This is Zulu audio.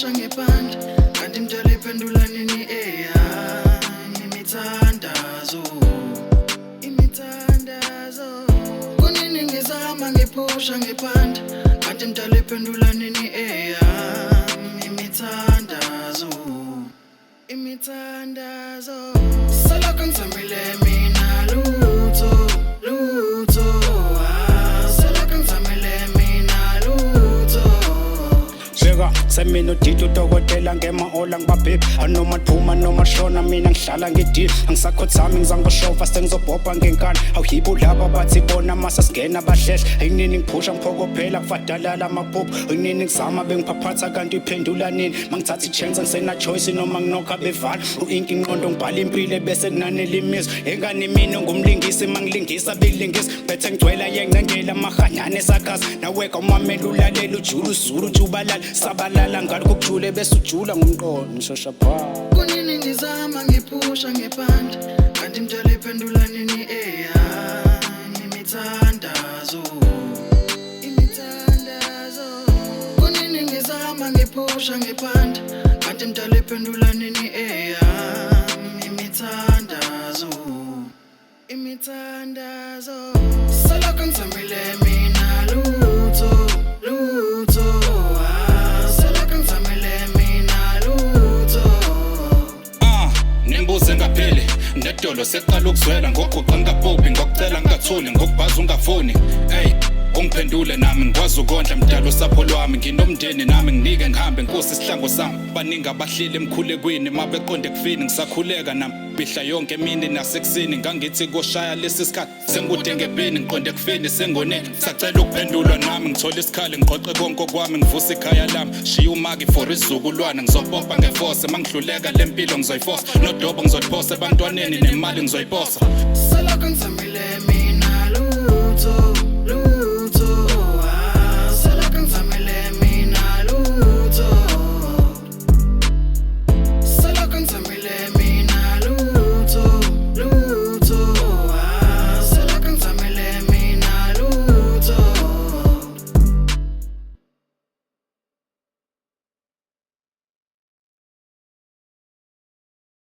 ngiphusha ngebhandi kanti imtshela iphendula nini imithandazo kunini ngizama ngiphusha ngebhandi kanti imtshela iphendula nini imithandazo salokho ngizamile mina lutho salokho ngizamile mina lutho semina udida udokotela ngema-ola ngibabhebhi anoma liphuma noma shona mina ngihlala ngidile angisakhothami ngizangoshova sengizobhobha ngenkani awuyibo laba bathi bona masa singena bahlehla ayinini ngiphusha ngiphokophela kufadalala amaphupho ayinini ngizama bengiphaphatha kanti iphendula nini mangithatha i-chance ngisena-choice noma nginokha bevala u-inki ingqondo ngibhala impilo bese kunanela imizwa engane mina ngumlingisi mangilingisa belingisi bethe ngigcwela yenginengela amahanyane esakhaza naweka umamela ulalela ujula uzulu ujubalala sabalala ngalo kokujule bese ujula ngomqondo ngishosha pha kunini ngizama ngiphusha ngebhandi kanti imtshela iphendula nini imithandazo kunini ngizama ngiphusha ngebhandi kanti imtshela iphendula nini imithandazo salokho ngizamile mina lutho salokho ngizamile mina lutho nimbuze ngapheli nedolo seqala ukuzwela ngoguqa ngingabhubhi ngokucela ngingathuli ngokubhaza ungafuni ungiphendule nami ngikwazi ukondla mdala usapho lwami nginomndeni nami nginike ngihambe nkosi isihlango sami baningi abahlile emkhulekweni mabeqonde kufini ngisakhuleka nami bihla yonke emini nasekuseni ngangithi koshaya lesi sikhathi sengude ngebheni ngiqonde kufini sengoneni sacela ukuphendulwa nami ngithola isikhali ngiqoqe konke kwami ngivusa ikhaya lami shiya umaki for izukulwana ngizobopha ngeforce mangihluleka lempilo ngizoyifosa nodobo ngizoliphosa ebantwaneni nemali ngizoyiposa salokho ngizamile